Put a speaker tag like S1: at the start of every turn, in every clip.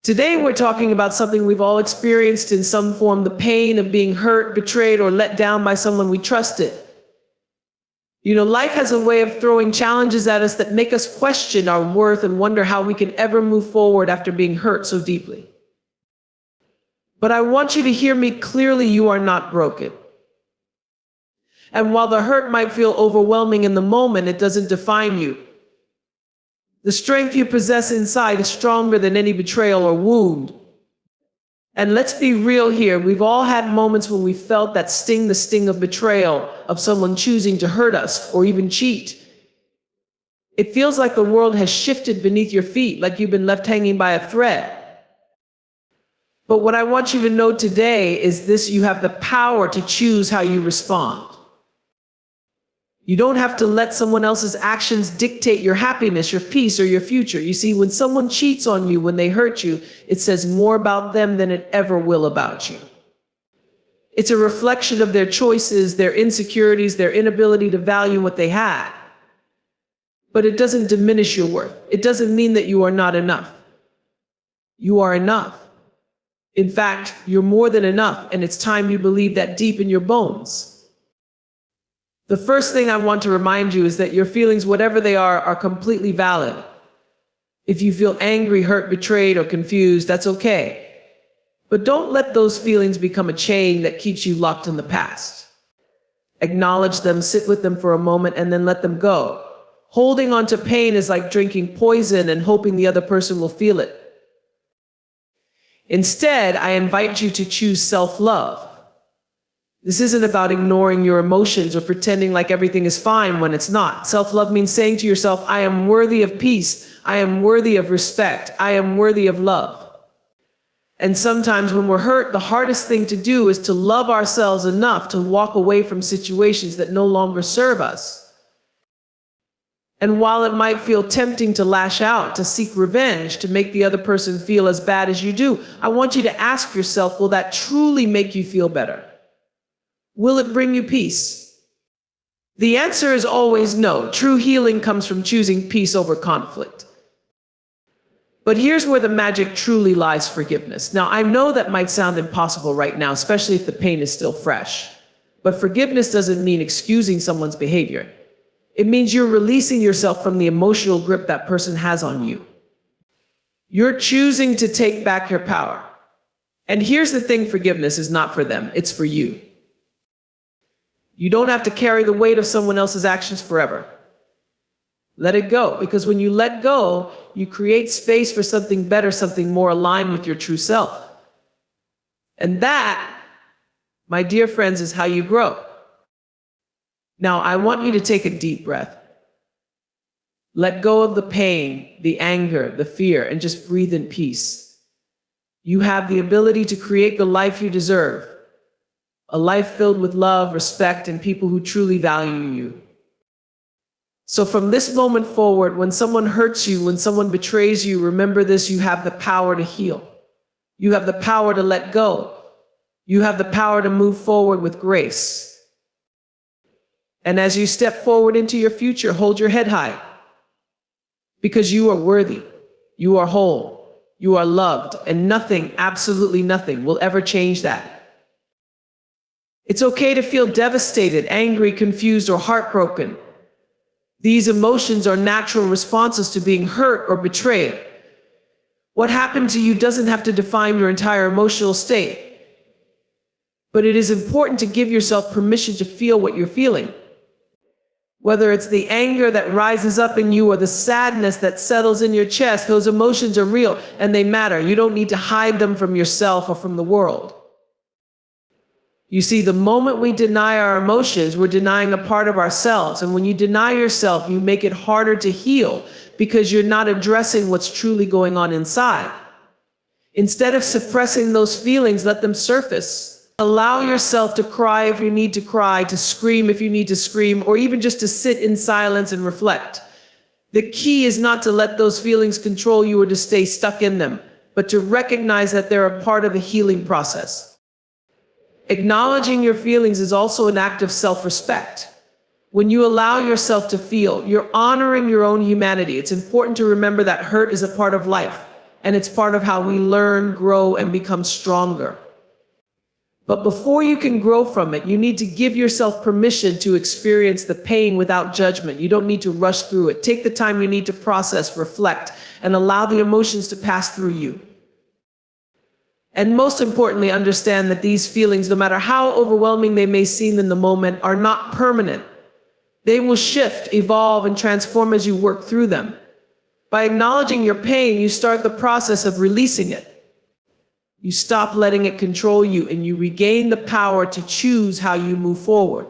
S1: Today, we're talking about something we've all experienced in some form: the pain of being hurt, betrayed, or let down by someone we trusted. Life has a way of throwing challenges at us that make us question our worth and wonder how we can ever move forward after being hurt so deeply. But I want you to hear me clearly: you are not broken. And while the hurt might feel overwhelming in the moment, it doesn't define you. The strength you possess inside is stronger than any betrayal or wound. And let's be real here, we've all had moments when we felt that sting, the sting of betrayal, of someone choosing to hurt us or even cheat. It feels like the world has shifted beneath your feet, like you've been left hanging by a thread. But what I want you to know today is this: you have the power to choose how you respond. You don't have to let someone else's actions dictate your happiness, your peace, or your future. You see, when someone cheats on you, when they hurt you, it says more about them than it ever will about you. It's a reflection of their choices, their insecurities, their inability to value what they had. But it doesn't diminish your worth. It doesn't mean that you are not enough. You are enough. In fact, you're more than enough, and it's time you believe that deep in your bones. The first thing I want to remind you is that your feelings, whatever they are completely valid. If you feel angry, hurt, betrayed, or confused, that's okay. But don't let those feelings become a chain that keeps you locked in the past. Acknowledge them, sit with them for a moment, and then let them go. Holding on to pain is like drinking poison and hoping the other person will feel it. Instead, I invite you to choose self-love. This isn't about ignoring your emotions or pretending like everything is fine when it's not. Self-love means saying to yourself, I am worthy of peace. I am worthy of respect. I am worthy of love. And sometimes when we're hurt, the hardest thing to do is to love ourselves enough to walk away from situations that no longer serve us. And while it might feel tempting to lash out, to seek revenge, to make the other person feel as bad as you do, I want you to ask yourself, will that truly make you feel better? Will it bring you peace? The answer is always no. True healing comes from choosing peace over conflict. But here's where the magic truly lies: forgiveness. Now, I know that might sound impossible right now, especially if the pain is still fresh. But forgiveness doesn't mean excusing someone's behavior. It means you're releasing yourself from the emotional grip that person has on you. You're choosing to take back your power. And here's the thing: forgiveness is not for them, it's for you. You don't have to carry the weight of someone else's actions forever. Let it go, because when you let go, you create space for something better, something more aligned with your true self. And that, my dear friends, is how you grow. Now, I want you to take a deep breath. Let go of the pain, the anger, the fear, and just breathe in peace. You have the ability to create the life you deserve. A life filled with love, respect, and people who truly value you. So from this moment forward, when someone hurts you, when someone betrays you, remember this: you have the power to heal. You have the power to let go. You have the power to move forward with grace. And as you step forward into your future, hold your head high. Because you are worthy. You are whole. You are loved. And nothing, absolutely nothing, will ever change that. It's okay to feel devastated, angry, confused, or heartbroken. These emotions are natural responses to being hurt or betrayed. What happened to you doesn't have to define your entire emotional state. But it is important to give yourself permission to feel what you're feeling. Whether it's the anger that rises up in you or the sadness that settles in your chest, those emotions are real and they matter. You don't need to hide them from yourself or from the world. You see, the moment we deny our emotions, we're denying a part of ourselves. And when you deny yourself, you make it harder to heal because you're not addressing what's truly going on inside. Instead of suppressing those feelings, let them surface. Allow yourself to cry if you need to cry, to scream if you need to scream, or even just to sit in silence and reflect. The key is not to let those feelings control you or to stay stuck in them, but to recognize that they're a part of the healing process. Acknowledging your feelings is also an act of self-respect. When you allow yourself to feel, you're honoring your own humanity. It's important to remember that hurt is a part of life, and it's part of how we learn, grow, and become stronger. But before you can grow from it, you need to give yourself permission to experience the pain without judgment. You don't need to rush through it. Take the time you need to process, reflect, and allow the emotions to pass through you. And most importantly, understand that these feelings, no matter how overwhelming they may seem in the moment, are not permanent. They will shift, evolve, and transform as you work through them. By acknowledging your pain, you start the process of releasing it. You stop letting it control you, and you regain the power to choose how you move forward.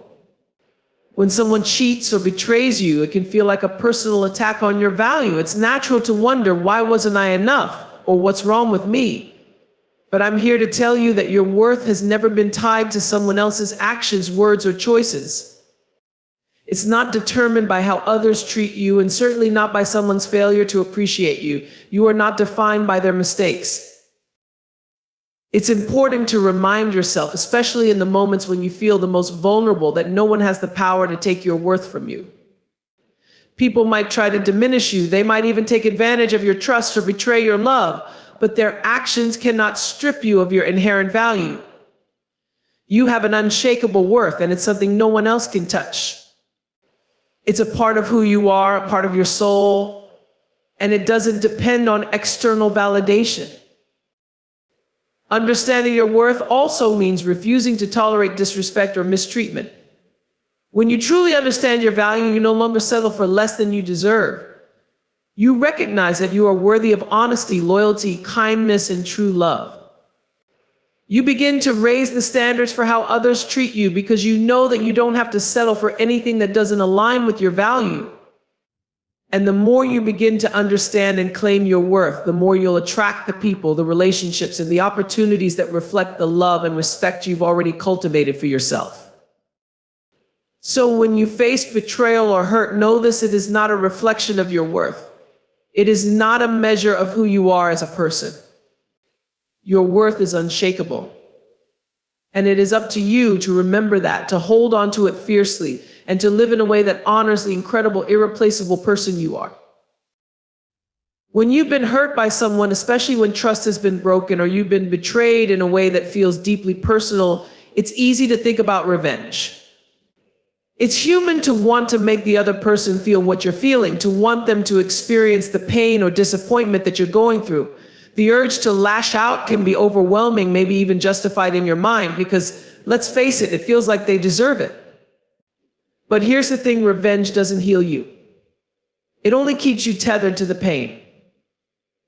S1: When someone cheats or betrays you, it can feel like a personal attack on your value. It's natural to wonder, why wasn't I enough? Or what's wrong with me? But I'm here to tell you that your worth has never been tied to someone else's actions, words, or choices. It's not determined by how others treat you, and certainly not by someone's failure to appreciate you. You are not defined by their mistakes. It's important to remind yourself, especially in the moments when you feel the most vulnerable, that no one has the power to take your worth from you. People might try to diminish you. They might even take advantage of your trust or betray your love, but their actions cannot strip you of your inherent value. You have an unshakable worth, and it's something no one else can touch. It's a part of who you are, a part of your soul, and it doesn't depend on external validation. Understanding your worth also means refusing to tolerate disrespect or mistreatment. When you truly understand your value, you no longer settle for less than you deserve. You recognize that you are worthy of honesty, loyalty, kindness, and true love. You begin to raise the standards for how others treat you, because you know that you don't have to settle for anything that doesn't align with your value. And the more you begin to understand and claim your worth, the more you'll attract the people, the relationships, and the opportunities that reflect the love and respect you've already cultivated for yourself. So when you face betrayal or hurt, know this: it is not a reflection of your worth. It is not a measure of who you are as a person. Your worth is unshakable. And it is up to you to remember that, to hold on to it fiercely, and to live in a way that honors the incredible, irreplaceable person you are. When you've been hurt by someone, especially when trust has been broken, or you've been betrayed in a way that feels deeply personal, it's easy to think about revenge. It's human to want to make the other person feel what you're feeling, to want them to experience the pain or disappointment that you're going through. The urge to lash out can be overwhelming, maybe even justified in your mind, because, let's face it, it feels like they deserve it. But here's the thing: revenge doesn't heal you. It only keeps you tethered to the pain.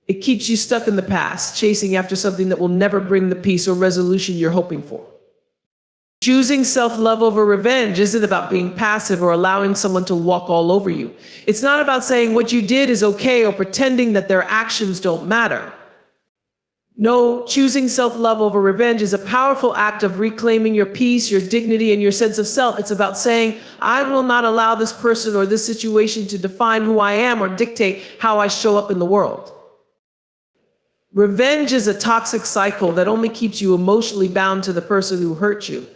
S1: It keeps you stuck in the past, chasing after something that will never bring the peace or resolution you're hoping for. Choosing self-love over revenge isn't about being passive or allowing someone to walk all over you. It's not about saying what you did is okay or pretending that their actions don't matter. No, choosing self-love over revenge is a powerful act of reclaiming your peace, your dignity, and your sense of self. It's about saying, I will not allow this person or this situation to define who I am or dictate how I show up in the world. Revenge is a toxic cycle that only keeps you emotionally bound to the person who hurt you.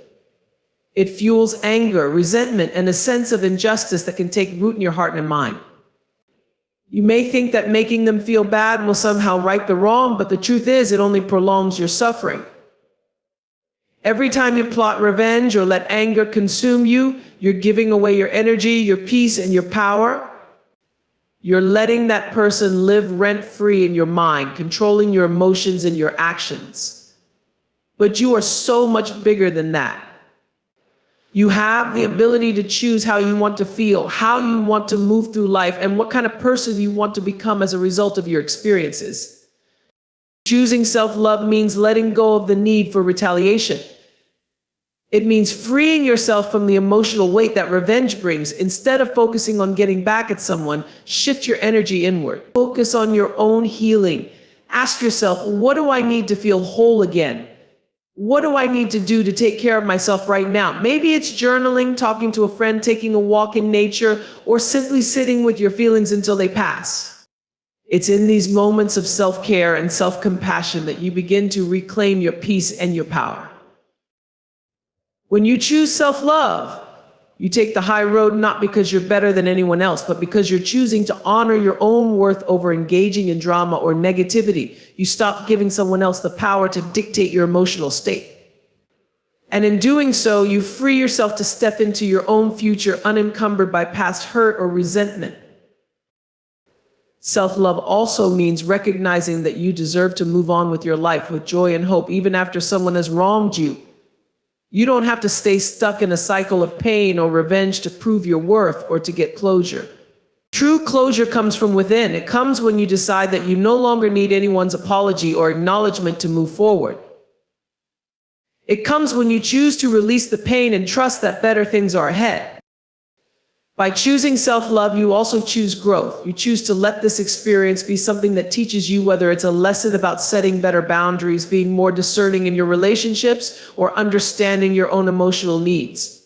S1: It fuels anger, resentment, and a sense of injustice that can take root in your heart and mind. You may think that making them feel bad will somehow right the wrong, but the truth is, it only prolongs your suffering. Every time you plot revenge or let anger consume you, you're giving away your energy, your peace, and your power. You're letting that person live rent-free in your mind, controlling your emotions and your actions. But you are so much bigger than that. You have the ability to choose how you want to feel, how you want to move through life, and what kind of person you want to become as a result of your experiences. Choosing self-love means letting go of the need for retaliation. It means freeing yourself from the emotional weight that revenge brings. Instead of focusing on getting back at someone, shift your energy inward. Focus on your own healing. Ask yourself, what do I need to feel whole again? What do I need to do to take care of myself right now? Maybe it's journaling, talking to a friend, taking a walk in nature, or simply sitting with your feelings until they pass. It's in these moments of self-care and self-compassion that you begin to reclaim your peace and your power. When you choose self-love, You take the high road not because you're better than anyone else, but because you're choosing to honor your own worth over engaging in drama or negativity. You stop giving someone else the power to dictate your emotional state. And in doing so, you free yourself to step into your own future unencumbered by past hurt or resentment. Self-love also means recognizing that you deserve to move on with your life with joy and hope, even after someone has wronged you. You don't have to stay stuck in a cycle of pain or revenge to prove your worth or to get closure. True closure comes from within. It comes when you decide that you no longer need anyone's apology or acknowledgement to move forward. It comes when you choose to release the pain and trust that better things are ahead. By choosing self-love, you also choose growth. You choose to let this experience be something that teaches you, whether it's a lesson about setting better boundaries, being more discerning in your relationships, or understanding your own emotional needs.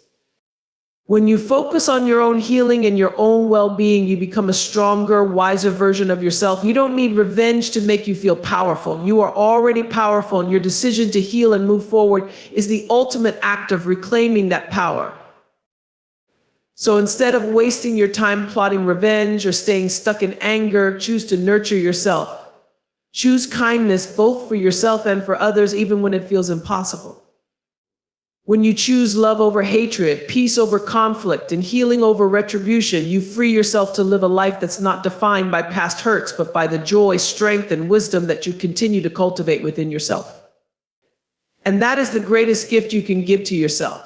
S1: When you focus on your own healing and your own well-being, you become a stronger, wiser version of yourself. You don't need revenge to make you feel powerful. You are already powerful, and your decision to heal and move forward is the ultimate act of reclaiming that power. So instead of wasting your time plotting revenge or staying stuck in anger, choose to nurture yourself. Choose kindness both for yourself and for others, even when it feels impossible. When you choose love over hatred, peace over conflict, and healing over retribution, you free yourself to live a life that's not defined by past hurts, but by the joy, strength, and wisdom that you continue to cultivate within yourself. And that is the greatest gift you can give to yourself.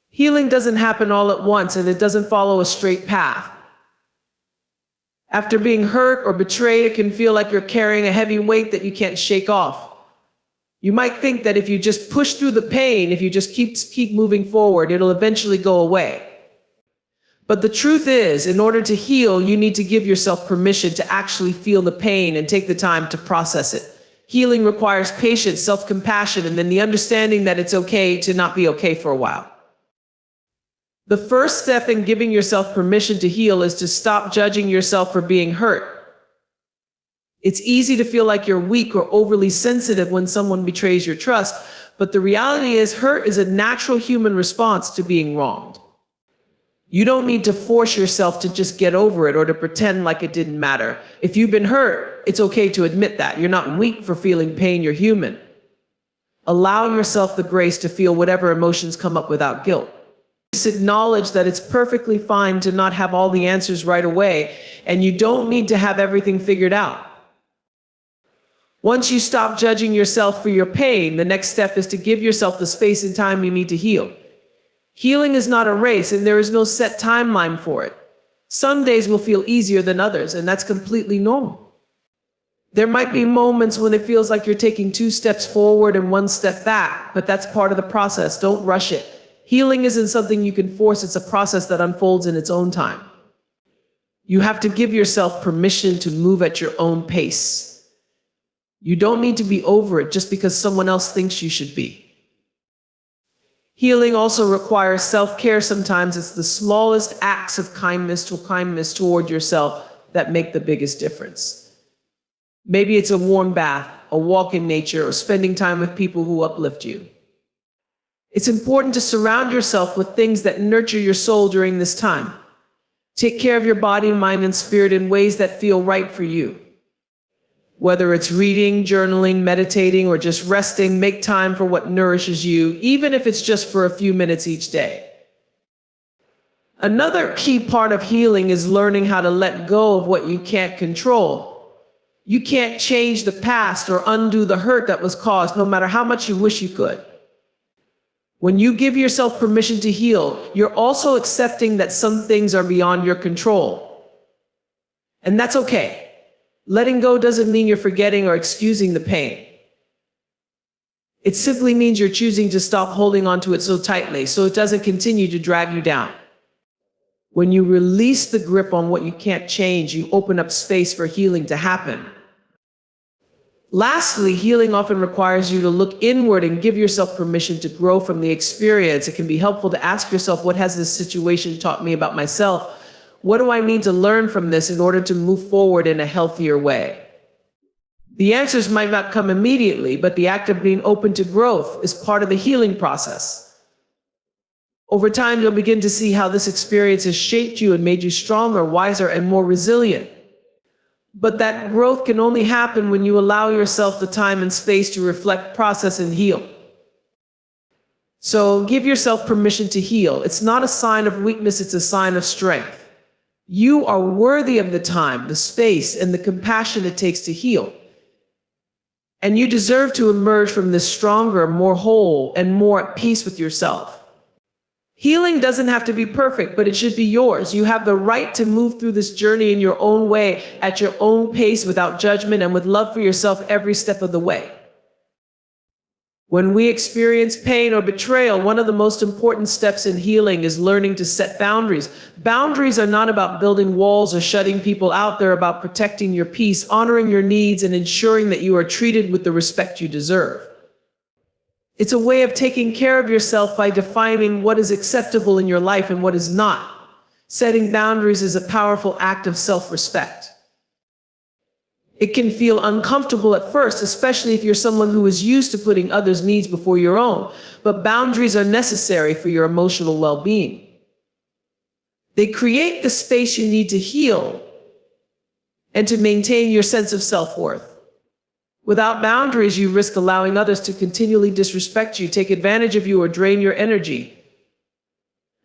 S1: Healing doesn't happen all at once, and it doesn't follow a straight path. After being hurt or betrayed, it can feel like you're carrying a heavy weight that you can't shake off. You might think that if you just push through the pain, if you just keep moving forward, it'll eventually go away. But the truth is, in order to heal, you need to give yourself permission to actually feel the pain and take the time to process it. Healing requires patience, self-compassion, and then the understanding that it's okay to not be okay for a while. The first step in giving yourself permission to heal is to stop judging yourself for being hurt. It's easy to feel like you're weak or overly sensitive when someone betrays your trust, but the reality is hurt is a natural human response to being wronged. You don't need to force yourself to just get over it or to pretend like it didn't matter. If you've been hurt, it's okay to admit that. You're not weak for feeling pain, you're human. Allow yourself the grace to feel whatever emotions come up without guilt. Just acknowledge that it's perfectly fine to not have all the answers right away, and you don't need to have everything figured out. Once you stop judging yourself for your pain, the next step is to give yourself the space and time you need to heal. Healing is not a race, and there is no set timeline for it. Some days will feel easier than others, and that's completely normal. There might be moments when it feels like you're taking 2 steps forward and 1 step back, but that's part of the process. Don't rush it. Healing isn't something you can force, it's a process that unfolds in its own time. You have to give yourself permission to move at your own pace. You don't need to be over it just because someone else thinks you should be. Healing also requires self-care. Sometimes it's the smallest acts of kindness toward yourself that make the biggest difference. Maybe it's a warm bath, a walk in nature, or spending time with people who uplift you. It's important to surround yourself with things that nurture your soul during this time. Take care of your body, mind, and spirit in ways that feel right for you. Whether it's reading, journaling, meditating, or just resting, make time for what nourishes you, even if it's just for a few minutes each day. Another key part of healing is learning how to let go of what you can't control. You can't change the past or undo the hurt that was caused, no matter how much you wish you could. When you give yourself permission to heal, you're also accepting that some things are beyond your control. And that's okay. Letting go doesn't mean you're forgetting or excusing the pain. It simply means you're choosing to stop holding onto it so tightly so it doesn't continue to drag you down. When you release the grip on what you can't change, you open up space for healing to happen. Lastly, healing often requires you to look inward and give yourself permission to grow from the experience. It can be helpful to ask yourself, what has this situation taught me about myself? What do I need to learn from this in order to move forward in a healthier way? The answers might not come immediately, but the act of being open to growth is part of the healing process. Over time, you'll begin to see how this experience has shaped you and made you stronger, wiser, and more resilient. But that growth can only happen when you allow yourself the time and space to reflect, process, and heal. So give yourself permission to heal. It's not a sign of weakness, it's a sign of strength. You are worthy of the time, the space, and the compassion it takes to heal. And you deserve to emerge from this stronger, more whole, and more at peace with yourself. Healing doesn't have to be perfect, but it should be yours. You have the right to move through this journey in your own way, at your own pace, without judgment, and with love for yourself every step of the way. When we experience pain or betrayal, one of the most important steps in healing is learning to set boundaries. Boundaries are not about building walls or shutting people out. They're about protecting your peace, honoring your needs, and ensuring that you are treated with the respect you deserve. It's a way of taking care of yourself by defining what is acceptable in your life and what is not. Setting boundaries is a powerful act of self-respect. It can feel uncomfortable at first, especially if you're someone who is used to putting others' needs before your own. But boundaries are necessary for your emotional well-being. They create the space you need to heal and to maintain your sense of self-worth. Without boundaries, you risk allowing others to continually disrespect you, take advantage of you, or drain your energy.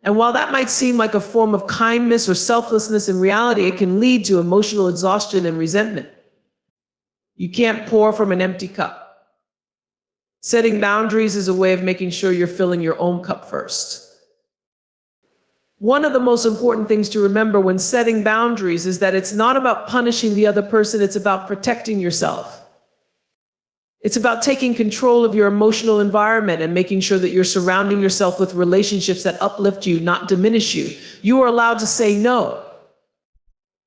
S1: And while that might seem like a form of kindness or selflessness, in reality, it can lead to emotional exhaustion and resentment. You can't pour from an empty cup. Setting boundaries is a way of making sure you're filling your own cup first. One of the most important things to remember when setting boundaries is that it's not about punishing the other person, it's about protecting yourself. It's about taking control of your emotional environment and making sure that you're surrounding yourself with relationships that uplift you, not diminish you. You are allowed to say no.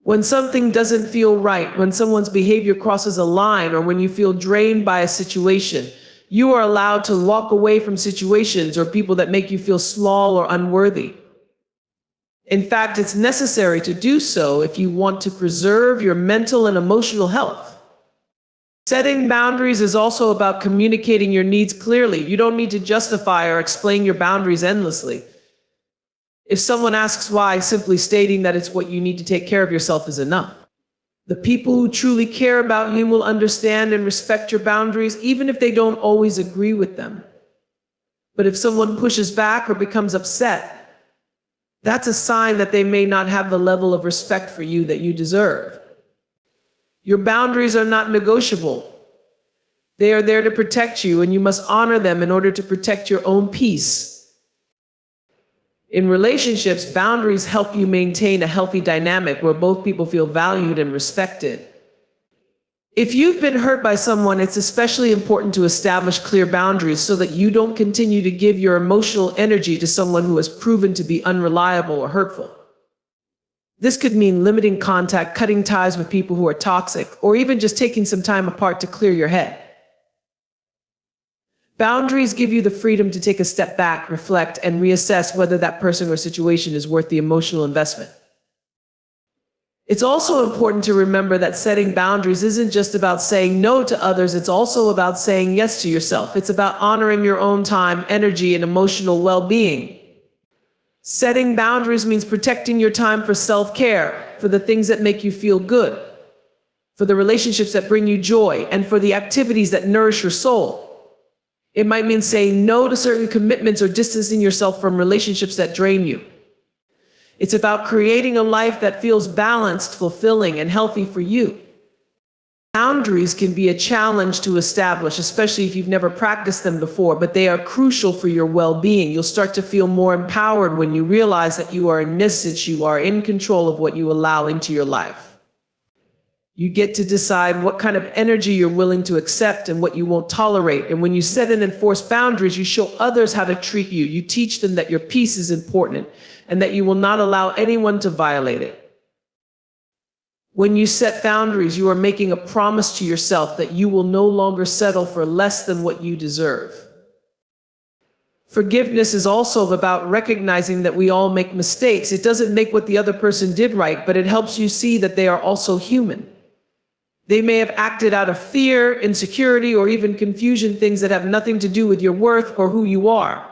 S1: When something doesn't feel right, when someone's behavior crosses a line, or when you feel drained by a situation, you are allowed to walk away from situations or people that make you feel small or unworthy. In fact, it's necessary to do so if you want to preserve your mental and emotional health. Setting boundaries is also about communicating your needs clearly. You don't need to justify or explain your boundaries endlessly. If someone asks why, simply stating that it's what you need to take care of yourself is enough. The people who truly care about you will understand and respect your boundaries, even if they don't always agree with them. But if someone pushes back or becomes upset, that's a sign that they may not have the level of respect for you that you deserve. Your boundaries are not negotiable. They are there to protect you, and you must honor them in order to protect your own peace. In relationships, boundaries help you maintain a healthy dynamic where both people feel valued and respected. If you've been hurt by someone, it's especially important to establish clear boundaries so that you don't continue to give your emotional energy to someone who has proven to be unreliable or hurtful. This could mean limiting contact, cutting ties with people who are toxic, or even just taking some time apart to clear your head. Boundaries give you the freedom to take a step back, reflect, and reassess whether that person or situation is worth the emotional investment. It's also important to remember that setting boundaries isn't just about saying no to others, it's also about saying yes to yourself. It's about honoring your own time, energy, and emotional well-being. Setting boundaries means protecting your time for self-care, for the things that make you feel good, for the relationships that bring you joy, and for the activities that nourish your soul. It might mean saying no to certain commitments or distancing yourself from relationships that drain you. It's about creating a life that feels balanced, fulfilling, and healthy for you. Boundaries can be a challenge to establish, especially if you've never practiced them before, but they are crucial for your well-being. You'll start to feel more empowered when you realize that you are in this, you are in control of what you allow into your life. You get to decide what kind of energy you're willing to accept and what you won't tolerate. And when you set and enforce boundaries, you show others how to treat you. You teach them that your peace is important and that you will not allow anyone to violate it. When you set boundaries, you are making a promise to yourself that you will no longer settle for less than what you deserve. Forgiveness is also about recognizing that we all make mistakes. It doesn't make what the other person did right, but it helps you see that they are also human. They may have acted out of fear, insecurity, or even confusion, things that have nothing to do with your worth or who you are.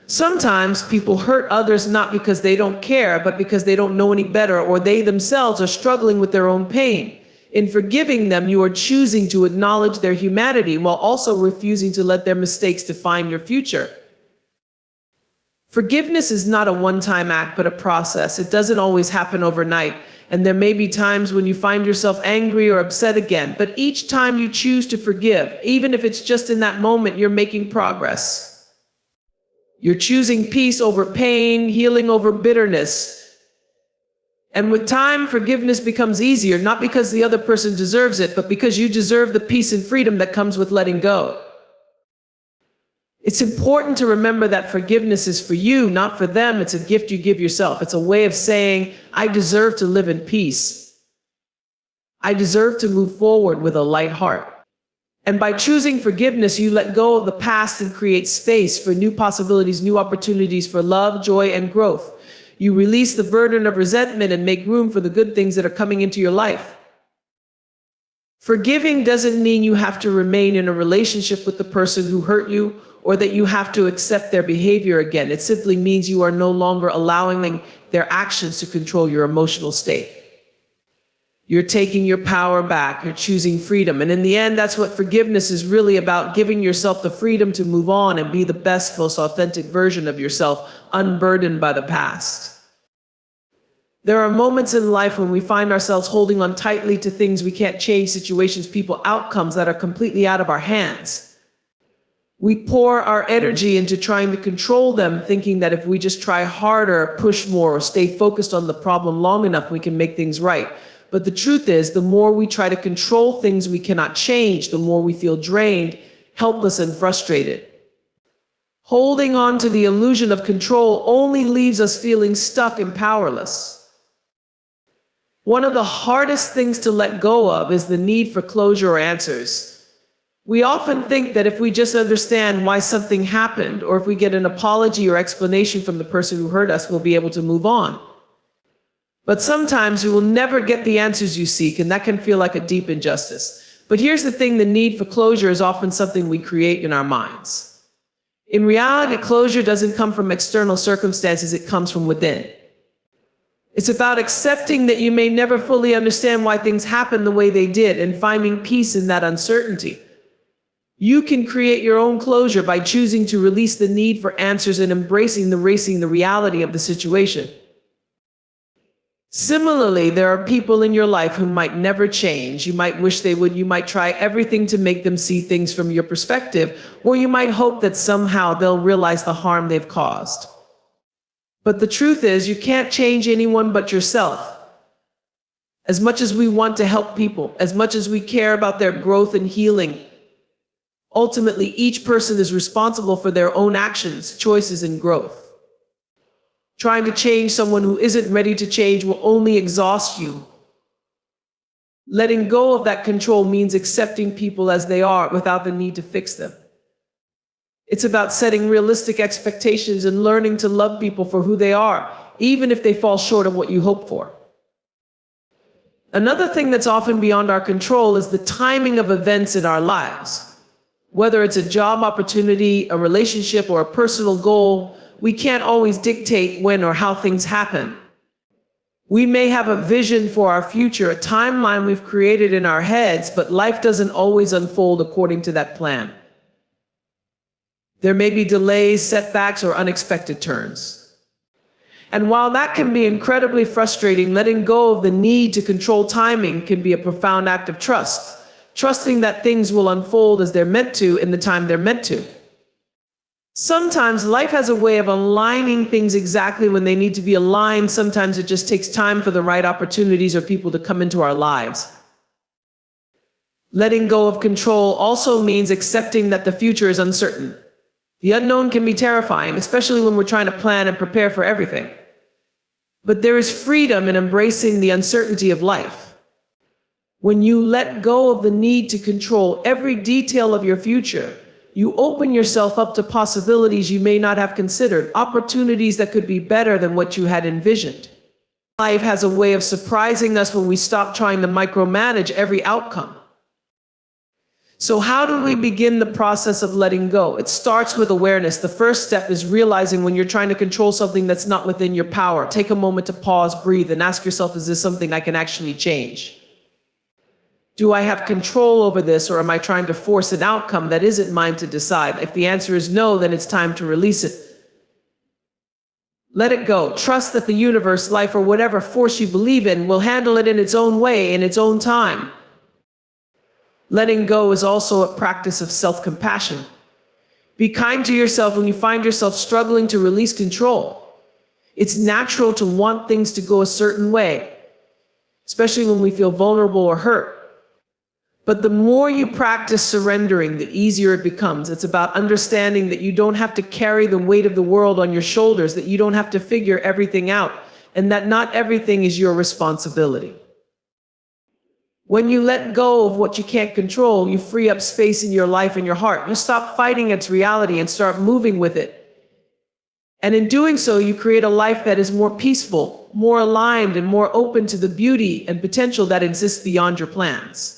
S1: Sometimes people hurt others not because they don't care, but because they don't know any better, or they themselves are struggling with their own pain. In forgiving them, you are choosing to acknowledge their humanity while also refusing to let their mistakes define your future. Forgiveness is not a one-time act, but a process. It doesn't always happen overnight, and there may be times when you find yourself angry or upset again, but each time you choose to forgive, even if it's just in that moment, you're making progress. You're choosing peace over pain, healing over bitterness. And with time, forgiveness becomes easier, not because the other person deserves it, but because you deserve the peace and freedom that comes with letting go. It's important to remember that forgiveness is for you, not for them. It's a gift you give yourself. It's a way of saying, I deserve to live in peace. I deserve to move forward with a light heart. And by choosing forgiveness, you let go of the past and create space for new possibilities, new opportunities for love, joy, and growth. You release the burden of resentment and make room for the good things that are coming into your life. Forgiving doesn't mean you have to remain in a relationship with the person who hurt you, or that you have to accept their behavior again. It simply means you are no longer allowing their actions to control your emotional state. You're taking your power back. You're choosing freedom. And in the end, that's what forgiveness is really about, giving yourself the freedom to move on and be the best, most authentic version of yourself, unburdened by the past. There are moments in life when we find ourselves holding on tightly to things we can't change, situations, people, outcomes that are completely out of our hands. We pour our energy into trying to control them, thinking that if we just try harder, push more, or stay focused on the problem long enough, we can make things right. But the truth is, the more we try to control things we cannot change, the more we feel drained, helpless, and frustrated. Holding on to the illusion of control only leaves us feeling stuck and powerless. One of the hardest things to let go of is the need for closure or answers. We often think that if we just understand why something happened, or if we get an apology or explanation from the person who hurt us, we'll be able to move on. But sometimes you will never get the answers you seek, and that can feel like a deep injustice. But here's the thing, the need for closure is often something we create in our minds. In reality, closure doesn't come from external circumstances, it comes from within. It's about accepting that you may never fully understand why things happen the way they did, and finding peace in that uncertainty. You can create your own closure by choosing to release the need for answers and embracing the reality of the situation. Similarly, there are people in your life who might never change. You might wish they would. You might try everything to make them see things from your perspective, or you might hope that somehow they'll realize the harm they've caused. But the truth is, you can't change anyone but yourself. As much as we want to help people, as much as we care about their growth and healing, ultimately each person is responsible for their own actions, choices, and growth. Trying to change someone who isn't ready to change will only exhaust you. Letting go of that control means accepting people as they are without the need to fix them. It's about setting realistic expectations and learning to love people for who they are, even if they fall short of what you hope for. Another thing that's often beyond our control is the timing of events in our lives. Whether it's a job opportunity, a relationship, or a personal goal, we can't always dictate when or how things happen. We may have a vision for our future, a timeline we've created in our heads, but life doesn't always unfold according to that plan. There may be delays, setbacks, or unexpected turns. And while that can be incredibly frustrating, letting go of the need to control timing can be a profound act of trust. Trusting that things will unfold as they're meant to in the time they're meant to. Sometimes life has a way of aligning things exactly when they need to be aligned. Sometimes it just takes time for the right opportunities or people to come into our lives. Letting go of control also means accepting that the future is uncertain. The unknown can be terrifying, especially when we're trying to plan and prepare for everything. But there is freedom in embracing the uncertainty of life. When you let go of the need to control every detail of your future, you open yourself up to possibilities you may not have considered, opportunities that could be better than what you had envisioned. Life has a way of surprising us when we stop trying to micromanage every outcome. So how do we begin the process of letting go? It starts with awareness. The first step is realizing when you're trying to control something that's not within your power. Take a moment to pause, breathe, and ask yourself, is this something I can actually change? Do I have control over this, or am I trying to force an outcome that isn't mine to decide? If the answer is no, then it's time to release it. Let it go. Trust that the universe, life, or whatever force you believe in will handle it in its own way, in its own time. Letting go is also a practice of self-compassion. Be kind to yourself when you find yourself struggling to release control. It's natural to want things to go a certain way, especially when we feel vulnerable or hurt. But the more you practice surrendering, the easier it becomes. It's about understanding that you don't have to carry the weight of the world on your shoulders, that you don't have to figure everything out, and that not everything is your responsibility. When you let go of what you can't control, you free up space in your life and your heart. You stop fighting its reality and start moving with it. And in doing so, you create a life that is more peaceful, more aligned, and more open to the beauty and potential that exists beyond your plans.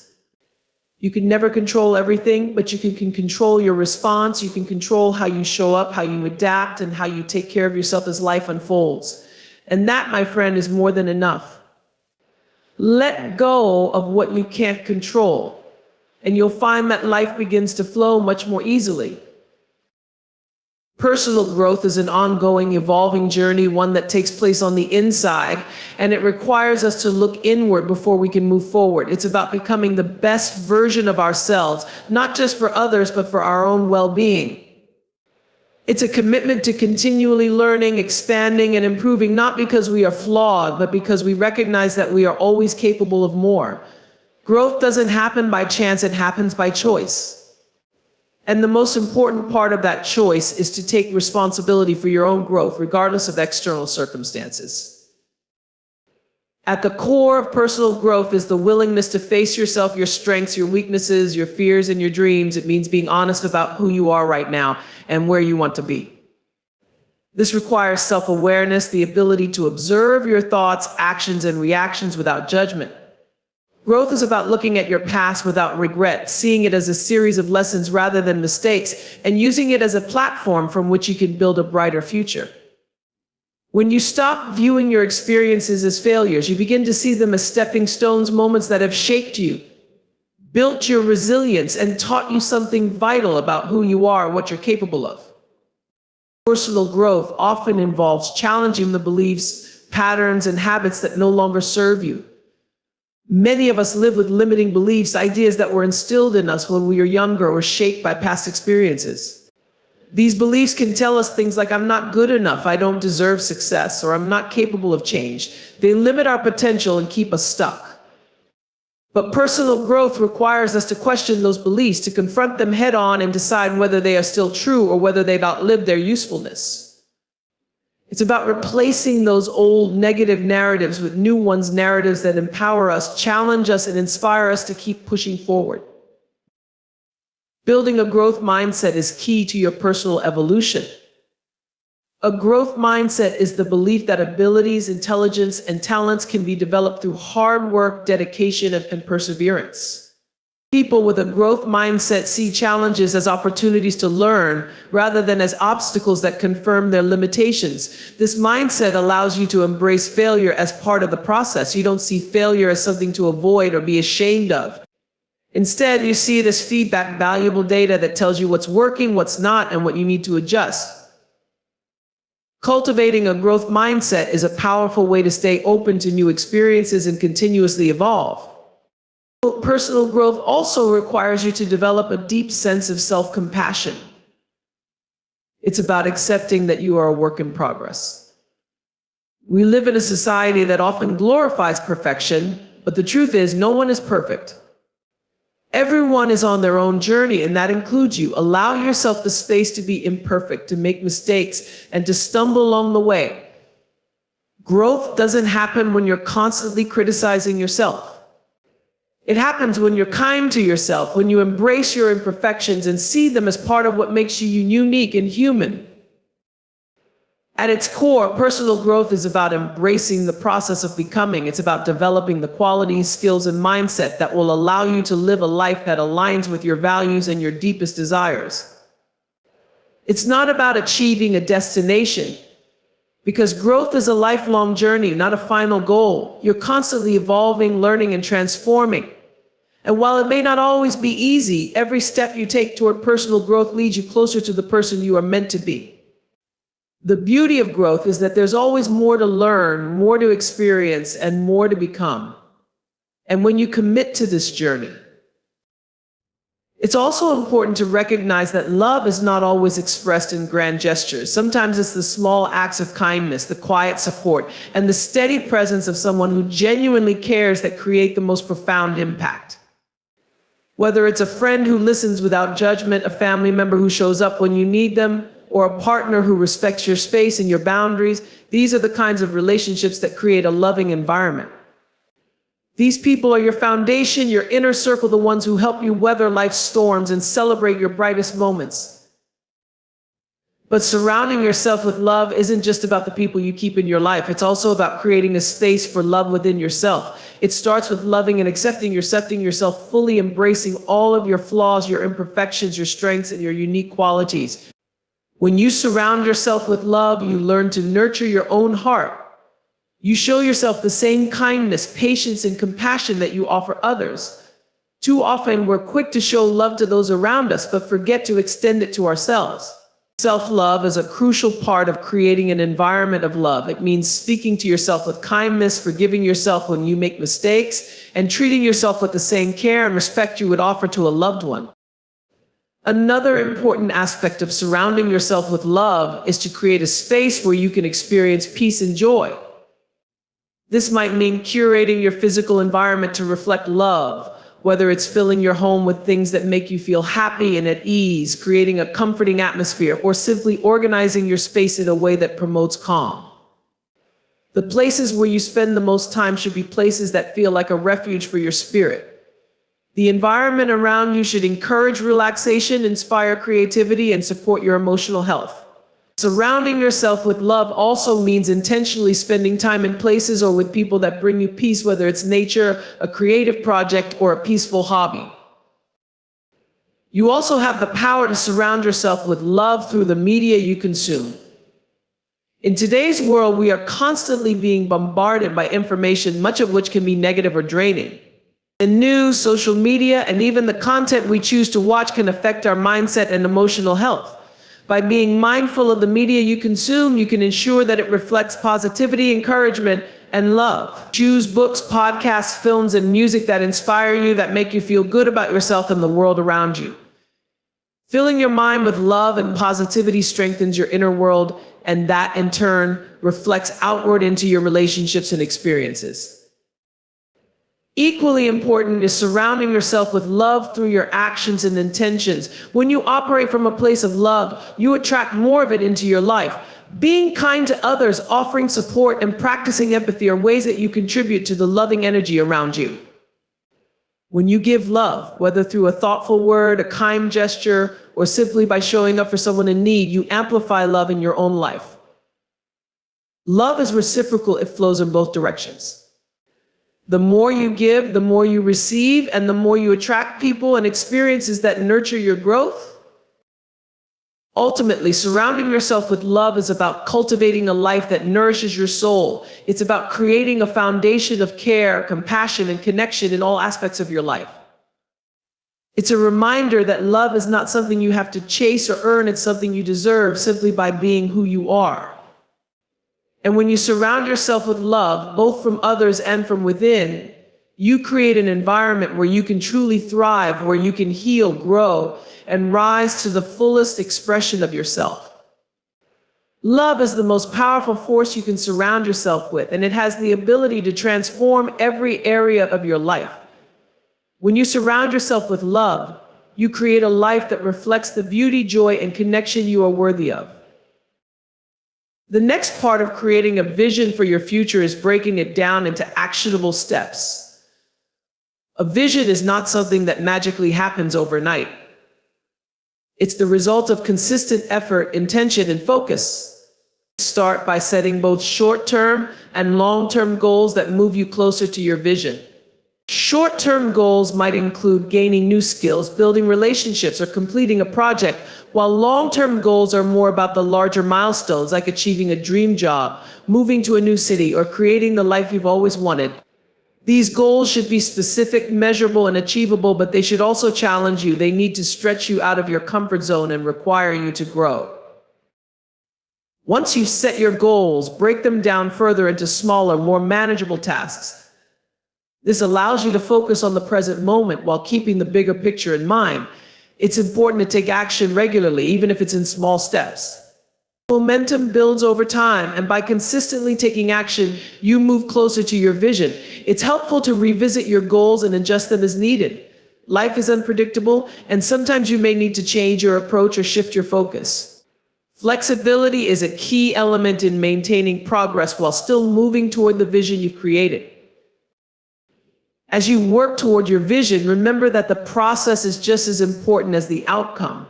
S1: You can never control everything, but you can control your response. You can control how you show up, how you adapt, and how you take care of yourself as life unfolds. And that, my friend, is more than enough. Let go of what you can't control, and you'll find that life begins to flow much more easily. Personal growth is an ongoing, evolving journey, one that takes place on the inside, and it requires us to look inward before we can move forward. It's about becoming the best version of ourselves, not just for others, but for our own well-being. It's a commitment to continually learning, expanding, and improving, not because we are flawed, but because we recognize that we are always capable of more. Growth doesn't happen by chance, it happens by choice. And the most important part of that choice is to take responsibility for your own growth, regardless of external circumstances. At the core of personal growth is the willingness to face yourself, your strengths, your weaknesses, your fears, and your dreams. It means being honest about who you are right now and where you want to be. This requires self-awareness, the ability to observe your thoughts, actions, and reactions without judgment. Growth is about looking at your past without regret, seeing it as a series of lessons rather than mistakes, and using it as a platform from which you can build a brighter future. When you stop viewing your experiences as failures, you begin to see them as stepping stones, moments that have shaped you, built your resilience, and taught you something vital about who you are and what you're capable of. Personal growth often involves challenging the beliefs, patterns, and habits that no longer serve you. Many of us live with limiting beliefs, ideas that were instilled in us when we were younger or shaped by past experiences. These beliefs can tell us things like, I'm not good enough, I don't deserve success, or I'm not capable of change. They limit our potential and keep us stuck. But personal growth requires us to question those beliefs, to confront them head on and decide whether they are still true or whether they've outlived their usefulness. It's about replacing those old negative narratives with new ones, narratives that empower us, challenge us, and inspire us to keep pushing forward. Building a growth mindset is key to your personal evolution. A growth mindset is the belief that abilities, intelligence, and talents can be developed through hard work, dedication, and perseverance. People with a growth mindset see challenges as opportunities to learn rather than as obstacles that confirm their limitations. This mindset allows you to embrace failure as part of the process. You don't see failure as something to avoid or be ashamed of. Instead, you see it as feedback, valuable data that tells you what's working, what's not, and what you need to adjust. Cultivating a growth mindset is a powerful way to stay open to new experiences and continuously evolve. Personal growth also requires you to develop a deep sense of self-compassion. It's about accepting that you are a work in progress. We live in a society that often glorifies perfection, but the truth is, no one is perfect. Everyone is on their own journey, and that includes you. Allow yourself the space to be imperfect, to make mistakes, and to stumble along the way. Growth doesn't happen when you're constantly criticizing yourself. It happens when you're kind to yourself, when you embrace your imperfections and see them as part of what makes you unique and human. At its core, personal growth is about embracing the process of becoming. It's about developing the qualities, skills, and mindset that will allow you to live a life that aligns with your values and your deepest desires. It's not about achieving a destination, because growth is a lifelong journey, not a final goal. You're constantly evolving, learning, and transforming. And while it may not always be easy, every step you take toward personal growth leads you closer to the person you are meant to be. The beauty of growth is that there's always more to learn, more to experience, and more to become. And when you commit to this journey, it's also important to recognize that love is not always expressed in grand gestures. Sometimes it's the small acts of kindness, the quiet support, and the steady presence of someone who genuinely cares that create the most profound impact. Whether it's a friend who listens without judgment, a family member who shows up when you need them, or a partner who respects your space and your boundaries, these are the kinds of relationships that create a loving environment. These people are your foundation, your inner circle, the ones who help you weather life's storms and celebrate your brightest moments. But surrounding yourself with love isn't just about the people you keep in your life. It's also about creating a space for love within yourself. It starts with loving and accepting yourself, fully embracing all of your flaws, your imperfections, your strengths, and your unique qualities. When you surround yourself with love, you learn to nurture your own heart. You show yourself the same kindness, patience, and compassion that you offer others. Too often, we're quick to show love to those around us, but forget to extend it to ourselves. Self-love is a crucial part of creating an environment of love. It means speaking to yourself with kindness, forgiving yourself when you make mistakes, and treating yourself with the same care and respect you would offer to a loved one. Another important aspect of surrounding yourself with love is to create a space where you can experience peace and joy. This might mean curating your physical environment to reflect love, whether it's filling your home with things that make you feel happy and at ease, creating a comforting atmosphere, or simply organizing your space in a way that promotes calm. The places where you spend the most time should be places that feel like a refuge for your spirit. The environment around you should encourage relaxation, inspire creativity, and support your emotional health. Surrounding yourself with love also means intentionally spending time in places or with people that bring you peace, whether it's nature, a creative project, or a peaceful hobby. You also have the power to surround yourself with love through the media you consume. In today's world, we are constantly being bombarded by information, much of which can be negative or draining. The news, social media, and even the content we choose to watch can affect our mindset and emotional health. By being mindful of the media you consume, you can ensure that it reflects positivity, encouragement, and love. Choose books, podcasts, films, and music that inspire you, that make you feel good about yourself and the world around you. Filling your mind with love and positivity strengthens your inner world, and that in turn reflects outward into your relationships and experiences. Equally important is surrounding yourself with love through your actions and intentions. When you operate from a place of love, you attract more of it into your life. Being kind to others, offering support, and practicing empathy are ways that you contribute to the loving energy around you. When you give love, whether through a thoughtful word, a kind gesture, or simply by showing up for someone in need, you amplify love in your own life. Love is reciprocal. It flows in both directions. The more you give, the more you receive, and the more you attract people and experiences that nurture your growth. Ultimately, surrounding yourself with love is about cultivating a life that nourishes your soul. It's about creating a foundation of care, compassion, and connection in all aspects of your life. It's a reminder that love is not something you have to chase or earn. It's something you deserve simply by being who you are. And when you surround yourself with love, both from others and from within, you create an environment where you can truly thrive, where you can heal, grow, and rise to the fullest expression of yourself. Love is the most powerful force you can surround yourself with, and it has the ability to transform every area of your life. When you surround yourself with love, you create a life that reflects the beauty, joy, and connection you are worthy of. The next part of creating a vision for your future is breaking it down into actionable steps. A vision is not something that magically happens overnight. It's the result of consistent effort, intention, and focus. Start by setting both short-term and long-term goals that move you closer to your vision. Short-term goals might include gaining new skills, building relationships, or completing a project, while long-term goals are more about the larger milestones, like achieving a dream job, moving to a new city, or creating the life you've always wanted. These goals should be specific, measurable, and achievable, but they should also challenge you. They need to stretch you out of your comfort zone and require you to grow. Once you set your goals, break them down further into smaller, more manageable tasks. This allows you to focus on the present moment while keeping the bigger picture in mind. It's important to take action regularly, even if it's in small steps. Momentum builds over time, and by consistently taking action, you move closer to your vision. It's helpful to revisit your goals and adjust them as needed. Life is unpredictable, and sometimes you may need to change your approach or shift your focus. Flexibility is a key element in maintaining progress while still moving toward the vision you've created. As you work toward your vision, remember that the process is just as important as the outcome.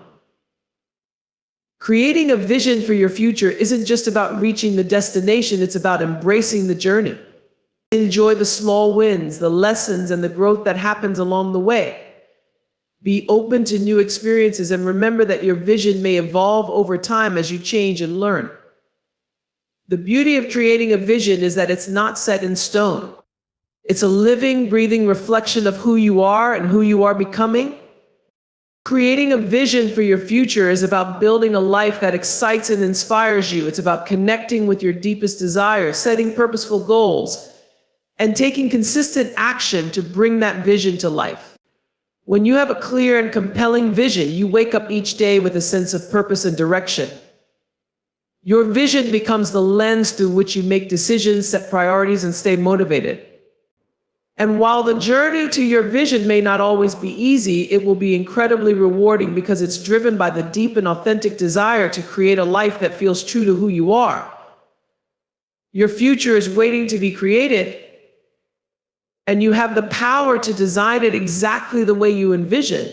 S1: Creating a vision for your future isn't just about reaching the destination, it's about embracing the journey. Enjoy the small wins, the lessons, and the growth that happens along the way. Be open to new experiences and remember that your vision may evolve over time as you change and learn. The beauty of creating a vision is that it's not set in stone. It's a living, breathing reflection of who you are and who you are becoming. Creating a vision for your future is about building a life that excites and inspires you. It's about connecting with your deepest desires, setting purposeful goals, and taking consistent action to bring that vision to life. When you have a clear and compelling vision, you wake up each day with a sense of purpose and direction. Your vision becomes the lens through which you make decisions, set priorities, and stay motivated. And while the journey to your vision may not always be easy, it will be incredibly rewarding because it's driven by the deep and authentic desire to create a life that feels true to who you are. Your future is waiting to be created, and you have the power to design it exactly the way you envision.